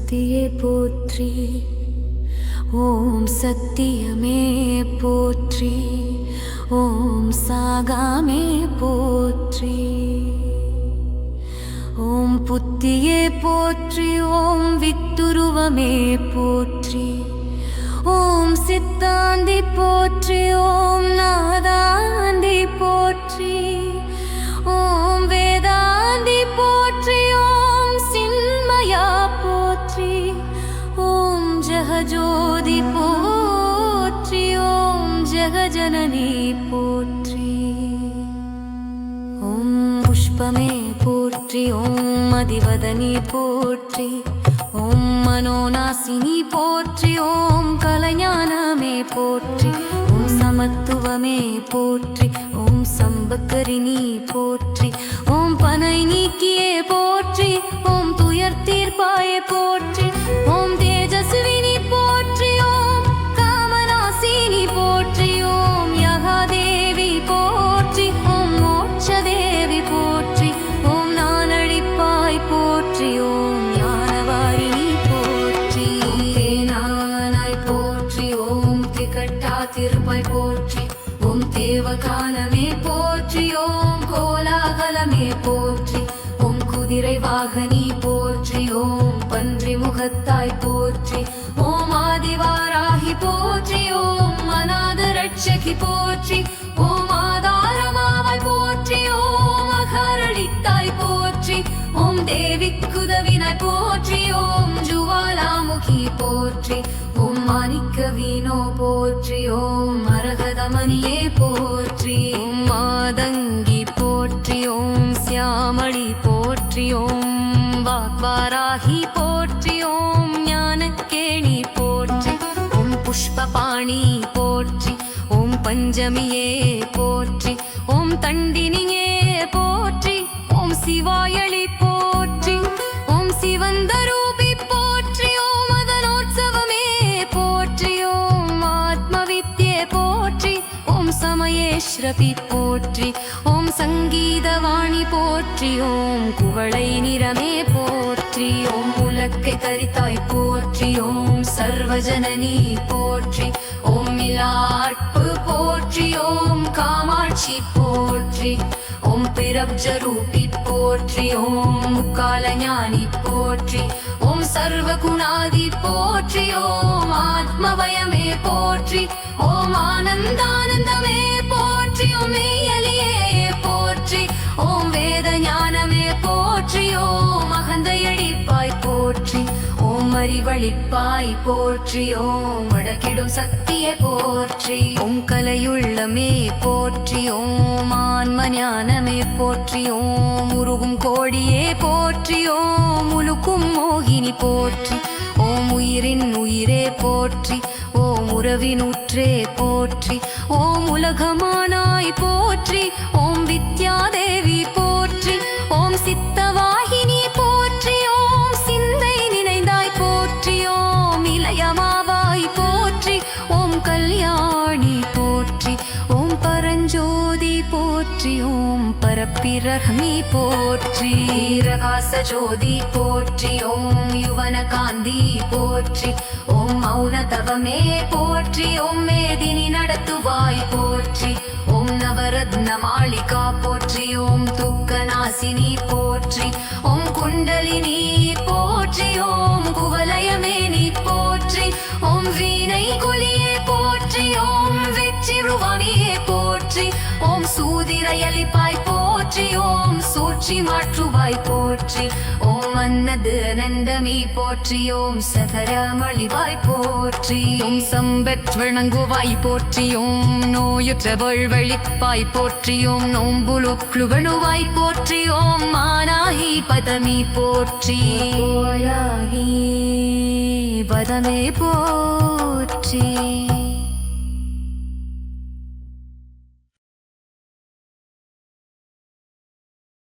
சக்தியே போற்றி. ஓம் சத்தியமே போற்றி. ஓம் சாகாமே போற்றி. ஓம் புத்தியே போற்றி. ஓம் வித்துருவமே போற்றி. ஓம் சித்தாந்தி போற்றி. ஓம் நாதாந்தி போற்றி. ஓம் வேதாந்தி போற்றி. ஓம் சின்மயா போற்றி. ஓம் ஜெகஜோதி போற்றி. ஓம் ஜெகஜனனி போற்றி. ஓம் புஷ்பமே போற்றி. ஓம் அதிவதனி போற்றி. ஓம் மனோநாசினி போற்றி. ஓம் கலைஞானமே போற்றி. ஓம் சமத்துவமே போற்றி. ஓம் சம்பக்கரிணி போற்றி. ஓம் பனை நீக்கியே போற்றி. ஓம் துயர் தீர்ப்பாயே போற்றி. ஓம் தேஜஸ்வினி போற்றி. ஓம் காமநாசினி போற்றி. ஓம் யகாதேவி போற்றி. ஓம் மோட்சதேவி போற்றி. ஓம் நானழிப்பாய் போற்றி. ஓம் ஞானவாரிணி போற்றி. தேனானாய் போற்றி. ஓம் திகட்டா திருப்பாய் போற்றி. ஓம் தேவகானமே போற்றி. ஓம் கோலாகலமே போற்றி. ஓம் குதிரை வாகனி போற்றி. ஓம் பன்றி முகத்தாய் போற்றி. ஓம் ஆதிவாராகி போற்றி. ஓம் அநாத ரட்சகி போற்றி. ஓம் ஆதாரமாவாய் போற்றி. ஓம் அகரளித்தாய் போற்றி. ஓம் தேவி குதவினாய் போற்றி. ஓம் ஜுவாலாமுகி போற்றி. ஓம் மாணிக்க வீணோ போற்றி. ஓம் மரகதமணியே போற்றி. ஓம் மாதங்கி போற்றி. ஓம் சியாமளி போற்றி. ஓம் வாக்வாராகி போற்றி. ஓம் ஞானக்கேணி போற்றி. ஓம் புஷ்பபாணி போற்றி. ஓம் பஞ்சமியே போற்றி. ஓம் தண்டினியே போற்றி. ஓம் சிவாயளி போற்றி. ஓம் சிவந்தரூபி போற்றி. ஓம் மதனோற்சவமே போற்றி. ஓம் ஆத்மவித்யே போற்றி. ஓம் சமயேஸ்வரி போற்றி. ஓம் சங்கீதவாணி போற்றி. ஓம் குவளை நிறமே போற்றி. ஓம் உலக்கை தரித்தாய் போற்றி. ஓம் சர்வஜனனி போற்றி. ஓம் மிலாட்பு போற்றி. ஓம் காமாட்சி போற்றி. ஓம் பிரப்ஜரூபி போற்றி. ஓம் முக்காலஞானி போற்றி. ஓம் சர்வகுணாதி போற்றி. ஓம் ஆத்மவயமே போற்றி. ஓம் ஆனந்தானந்தமே போற்றி. ஓம் மெய்யலியே போற்றி. ஓம் வேத ஞானமே போற்றி. ஓம் அகந்தையடிப்பாய் போற்றி. ஓம் அறிவழிப்பாய் போற்றி. ஓம் வடக்கிடும் சக்தியே போற்றி. ஓம் கலையுள்ளமே போற்றி. ஓம் ஆன்ம ஞானமே போற்றி. ஓம் உருகும் கோடியே போற்றி. ஓம் உலுக்கும் மோகினி போற்றி. ஓம் உயிரின் உயிரே போற்றி. ஓம் உறவினுற்றே போற்றி. ஓம் உலகமானாய் போற்றி. ஓம் வித்யாதேவி போற்றி. ஓம் சித்தவாகினி போற்றி. ஓம் சிந்தை நினைந்தாய் போற்றி. ஓம் இளையமாவாய் போற்றி. ஓம் கல்யாணி போற்றி. ஓம் பரஞ்சோதி போற்றி. ஓம் பரப்பிரஹ்மி போற்றி. ரகாச ஜோதி போற்றி. ஓம் யுவன காந்தி போற்றி. ஓம் மௌன தவமே போற்றி. ஓம் மேதினி நடத்துவாய் போற்றி. ஓம் நவரத்ன மாளிகா போற்றி. ஓம் துக்கநாசினி போற்றி. ஓம் குண்டலினி போற்றி. ஓம் குவலயமேனி போற்றி. ஓம் வீணை குலியே போற்றி. ஓம் வெற்றிருவாணியே போற்றி. ஓம் சூதிரையலிப்பாய் போற்றி. ஓம் சூழ்ச்சி மாற்றுவாய் போற்றி. ஓம் அன்னது நந்தமி போற்றி. ஓம் சகரமளிவாய் போற்றி. ஓம் சம்பெற்றணங்குவாய் போற்றி. ஓம் நோயுற்றவள் வழிப்பாய் போற்றி. ஓம் நோம்புலுக்ளுவணுவாய் போற்றி. ஓம் மானாகி பதமி போற்றி. பதமே போற்றி.